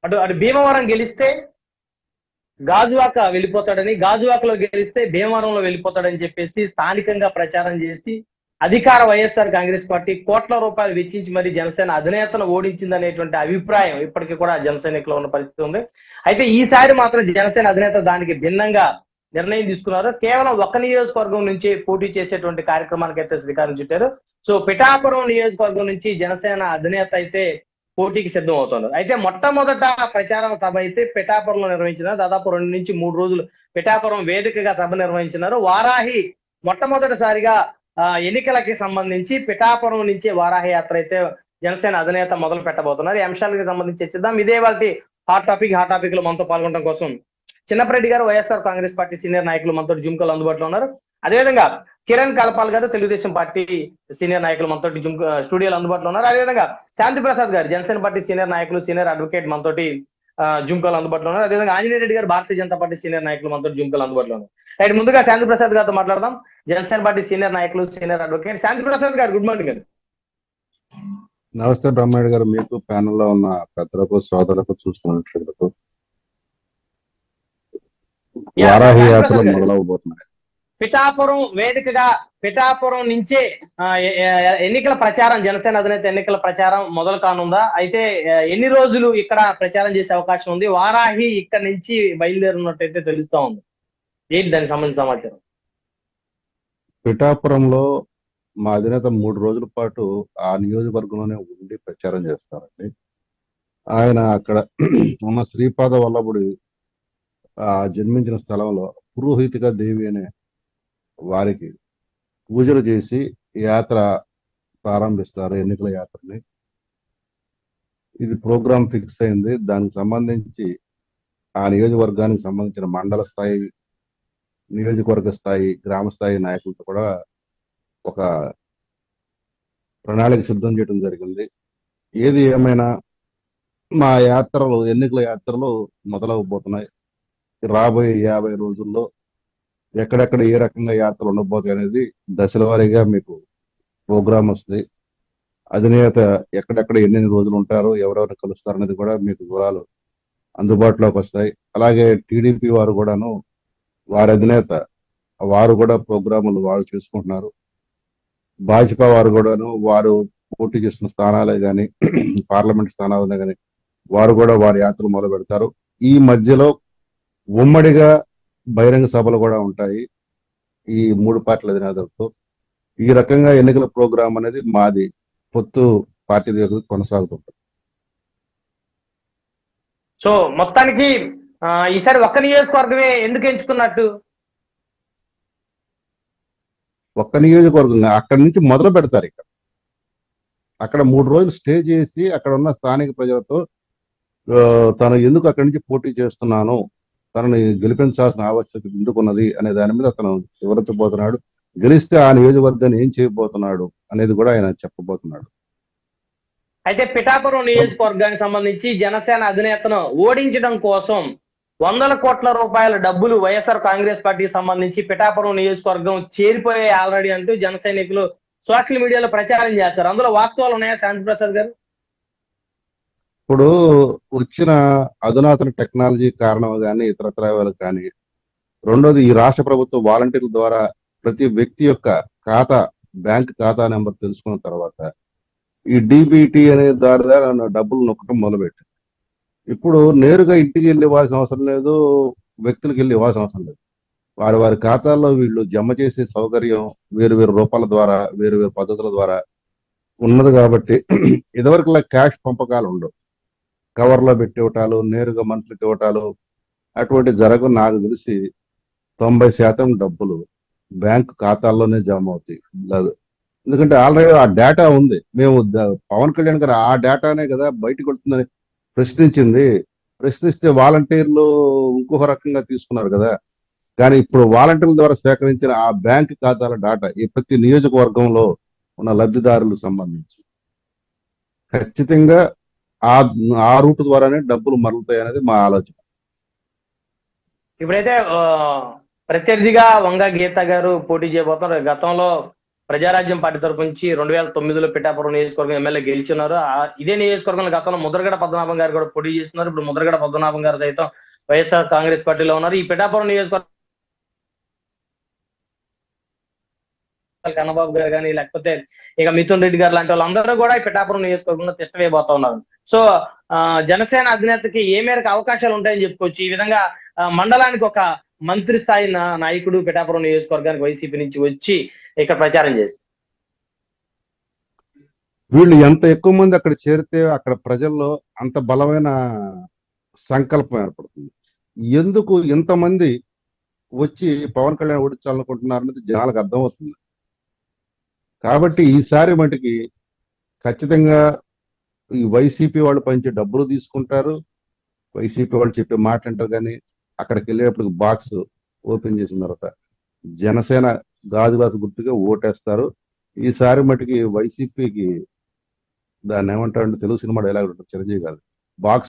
అటు అటు భీమవరం గెలిస్తే గాజువాక వెళ్ళిపోతాడని, గాజువాకలో గెలిస్తే భీమవరంలో వెళ్ళిపోతాడని చెప్పేసి స్థానికంగా ప్రచారం చేసి అధికార వైఎస్ఆర్ కాంగ్రెస్ పార్టీ కోట్ల రూపాయలు వెచ్చించి మరి జనసేన అధినేతను ఓడించిందనేటువంటి అభిప్రాయం ఇప్పటికీ కూడా జనసైనికులో ఉన్న పరిస్థితి ఉంది. అయితే ఈసారి మాత్రం జనసేన అధినేత దానికి భిన్నంగా నిర్ణయం తీసుకున్నారు. కేవలం ఒక నియోజకవర్గం నుంచి పోటీ చేసేటువంటి కార్యక్రమానికి అయితే శ్రీకారం చుట్టారు. సో పిఠాపురం నియోజకవర్గం నుంచి జనసేన అధినేత అయితే పోటీకి సిద్ధం అవుతున్నారు. అయితే మొట్టమొదట ప్రచార సభ అయితే పిఠాపురంలో నిర్వహించినారు. దాదాపు 2 నుంచి 3 రోజులు పిఠాపురం వేదికగా సభ నిర్వహించినారు. వారాహి మొట్టమొదటిసారిగా ఎన్నికలకి సంబంధించి పిఠాపురం నుంచి వారాహి యాత్ర అయితే జనసేన అధినేత మొదలు పెట్టబోతున్నారు. ఈ అంశాలకు సంబంధించి చర్చిద్దాం. ఇదే వాళ్ళ హాట్ టాపిక్ లో మనతో పాల్గొనడం కోసం చిన్నపరెడ్డి గారు వైఎస్ఆర్ కాంగ్రెస్ పార్టీ సీనియర్ నాయకులు మనతో జుమ్కలు అందుబాటులో ఉన్నారు. అదేవిధంగా కిరణ్ కల్పాల్ గారు తెలుగుదేశం పార్టీ సీనియర్ నాయకులు మనతో స్టూడియోలో అందుబాటులో ఉన్నారు. అదేవిధంగా శాంతి ప్రసాద్ గారు జనసేన పార్టీ సీనియర్ నాయకులు, సీనియర్ అడ్వకేట్ మనతోటి జుమ్కలు అందుబాటులో ఉన్నారు. అదేవిధంగా ఆంజనేయ రెడ్డి గారు భారతీయ జనతా పార్టీ సీనియర్ నాయకులు మనతో జుమ్కలు అందుబాటులో ఉన్నారు. రైట్, ముందుగా శాంతి ప్రసాద్ గారితో మాట్లాడదాం. జనసేన పార్టీ సీనియర్ నాయకులు, సీనియర్ అడ్వకేట్ శాంతి ప్రసాద్ గారు, గుడ్ మార్నింగ్ అండి. నమస్తే బ్రహ్మయ్య గారు, మీకు ప్యానెల్ లో ఉన్న పెద్దలకు, సోదరులకు, చూస్తున్నట్లకు వారాహి యాత్ర మొదలవబోతున్నాయి. పిఠాపురం వేదికగా పిఠాపురం నుంచే ఎన్నికల ప్రచారం, జనసేన అధినేత ఎన్నికల ప్రచారం మొదలు కానుందా? అయితే ఎన్ని రోజులు ఇక్కడ ప్రచారం చేసే అవకాశం ఉంది? వారాహి ఇక్కడ నుంచి బయలుదేరినట్టయితే తెలుస్తా ఉంది. ఏంటి దానికి సంబంధించిన సమాచారం? పిఠాపురంలో మా అధినేత 3 రోజుల పాటు ఆ నియోజకవర్గంలోనే ఉండి ప్రచారం చేస్తారండి. ఆయన అక్కడ ఉన్న శ్రీపాద వల్లభుడి జన్మించిన స్థలంలో పురోహితిక దేవి అనే వారికి పూజలు చేసి యాత్ర ప్రారంభిస్తారు, ఎన్నికల యాత్రని. ఇది ప్రోగ్రామ్ ఫిక్స్ అయింది. దానికి సంబంధించి ఆ నియోజకవర్గానికి సంబంధించిన మండల స్థాయి, నియోజకవర్గ స్థాయి, గ్రామ స్థాయి నాయకులతో కూడా ఒక ప్రణాళిక సిద్ధం చేయడం జరిగింది. ఏది ఏమైనా మా యాత్రలు, ఎన్నికల యాత్రలు మొదలవబోతున్నాయి. రాబోయే 50 రోజుల్లో ఎక్కడెక్కడ ఏ రకంగా యాత్రలు ఉండబోతాయి అనేది దశల వారీగా మీకు ప్రోగ్రామ్ వస్తుంది. అధినేత ఎక్కడెక్కడ ఎన్ని రోజులు ఉంటారో, ఎవరెవరు కలుస్తారు అనేది కూడా మీకు వివరాలు అందుబాటులోకి వస్తాయి. అలాగే టీడీపీ వారు కూడాను, వారి అధినేత వారు కూడా ప్రోగ్రాములు వారు చేసుకుంటున్నారు. భాజపా వారు కూడాను వారు పోటీ చేస్తున్న స్థానాలే కానీ, పార్లమెంట్ స్థానాలనే కానీ వారు కూడా వారి యాత్రలు మొదలు పెడతారు. ఈ మధ్యలో ఉమ్మడిగా బహిరంగ సభలు కూడా ఉంటాయి ఈ 3 పార్టీల అధినేతలతో. ఈ రకంగా ఎన్నికల ప్రోగ్రాం అనేది మాది పొత్తు పార్టీ కొనసాగుతుంది. సో మొత్తానికి ఈసారి ఒక్క నియోజకవర్గమే ఎందుకు ఎంచుకున్నట్టు? ఒక్క నియోజకవర్గంగా అక్కడి నుంచి మొదలు పెడతారు. అక్కడ 3 రోజులు స్టే చేసి అక్కడ ఉన్న స్థానిక ప్రజలతో తను ఎందుకు అక్కడి నుంచి పోటీ చేస్తున్నాను, తనని గెలిపించాల్సిన ఆవశ్యకత ఎందుకున్నది అనే దాని మీద అతను వివరించబోతున్నాడు. గెలిస్తే ఆ నియోజకవర్గాన్ని ఏం చేయబోతున్నాడు అనేది కూడా ఆయన చెప్పబోతున్నాడు. అయితే పిఠాపురం నియోజకవర్గానికి సంబంధించి జనసేన అధినేతను ఓడించడం కోసం 100 కోట్ల రూపాయల డబ్బులు వైఎస్ఆర్ కాంగ్రెస్ పార్టీకి సంబంధించి పిఠాపురం నియోజకవర్గం చేరిపోయాయి ఆల్రెడీ అంటూ జన సైనికులు సోషల్ మీడియాలో ప్రచారం చేస్తారు. అందులో వాస్తవాలు ఉన్నాయా శాంతి ప్రసాద్ గారు? ఇప్పుడు వచ్చిన అధునాతన టెక్నాలజీ కారణం కానీ, ఇతరత్రాలు కానీ, రెండోది ఈ రాష్ట్ర ప్రభుత్వ వాలంటీర్ల ద్వారా ప్రతి వ్యక్తి యొక్క ఖాతా, బ్యాంక్ ఖాతా నెంబర్ తెలుసుకున్న తర్వాత ఈ డీబీటీ అనే ద్వారా డబ్బులు నొక్కడం మొదలుపెట్టింది. ఇప్పుడు నేరుగా ఇంటికి వెళ్ళి ఇవ్వాల్సిన అవసరం లేదు, వ్యక్తులకు వెళ్ళి ఇవ్వాల్సిన అవసరం లేదు. వారి వారి ఖాతాల్లో వీళ్ళు జమ చేసే సౌకర్యం వేరు రూపాల ద్వారా, వేరు పద్ధతుల ద్వారా ఉన్నది. కాబట్టి ఇదివరకులా క్యాష్ పంపకాలు ఉండవు. కవర్లో పెట్టి ఇవ్వటాలు, నేరుగా మనుషులకు ఇవ్వటాలు అటువంటి జరగవు. నాకు తెలిసి 90% డబ్బులు బ్యాంకు ఖాతాల్లోనే జమ అవుతాయి. ఎందుకంటే ఆల్రెడీ ఆ డేటా ఉంది. మేము పవన్ కళ్యాణ్ గారు ఆ డేటానే కదా బయటకు వెళ్తుందని ప్రశ్నిస్తే వాలంటీర్లు ఇంకొక రకంగా తీసుకున్నారు కదా. కానీ ఇప్పుడు వాలంటీర్ల ద్వారా సేకరించిన ఆ బ్యాంక్ ఖాతాల డేటా ఈ ప్రతి నియోజకవర్గంలో ఉన్న లబ్ధిదారులకు సంబంధించి ఖచ్చితంగా ఆ రూట్ ద్వారానే డబ్బులు మరలుతాయి అనేది మా ఆలోచన. ఇప్పుడైతే ప్రత్యర్థిగా వంగ గీత గారు పోటీ చేయబోతున్నారు. గతంలో ప్రజారాజ్యం పార్టీ తరపు నుంచి 2009లో పిఠాపురం నియోజకవర్గం ఎమ్మెల్యే గెలిచున్నారు. ఇదే నియోజకవర్గంలో గతంలో ముద్రగడ పద్మనాభం గారు కూడా పోటీ చేస్తున్నారు. ఇప్పుడు ముద్రగడ పద్మనాభం గారు సైతం వైఎస్ఆర్ కాంగ్రెస్ పార్టీలో ఉన్నారు. ఈ పిఠాపురం నియోజకవర్గం కన్నబాబు గారు కానీ, లేకపోతే ఇక మిథున్ రెడ్డి గారు లాంటి వాళ్ళందరూ కూడా ఈ పిఠాపురం నియోజకవర్గంలో తిష్ట వేయబోతా ఉన్నారు. సో జనసేన అధినేతకి ఏ మేరకు అవకాశాలు ఉంటాయని చెప్పుకోవచ్చు. ఈ విధంగా మండలానికి ఒక మంత్రి స్థాయి నాయకుడు పిఠాపురం నియోజకవర్గానికి వైసీపీ నుంచి వచ్చి ఇక్కడ ప్రచారం చేస్తారు. వీళ్ళు ఎంత ఎక్కువ మంది అక్కడ చేరితే అక్కడ ప్రజల్లో అంత బలమైన సంకల్పం ఏర్పడుతుంది. ఎందుకు ఇంతమంది వచ్చి పవన్ కళ్యాణ్ ఓడించాలనుకుంటున్నారు అనేది జనాలకు అర్థమవుతుంది. కాబట్టి ఈసారి మటుకి ఖచ్చితంగా ఈ వైసీపీ వాళ్ళు పంచే డబ్బులు తీసుకుంటారు, వైసీపీ వాళ్ళు చెప్పే మాటలంటారు. కానీ అక్కడికి వెళ్ళేటప్పుడు బాక్స్ ఓపెన్ చేసిన తర్వాత జనసేన గాజు గుర్తుగా ఓటేస్తారు. ఈసారి మటుకి వైసీపీకి దాన్ని ఏమంటారంటే తెలుగు సినిమా డైలాగ్ ఉంటుంది చిరంజీవి గారు, బాక్స్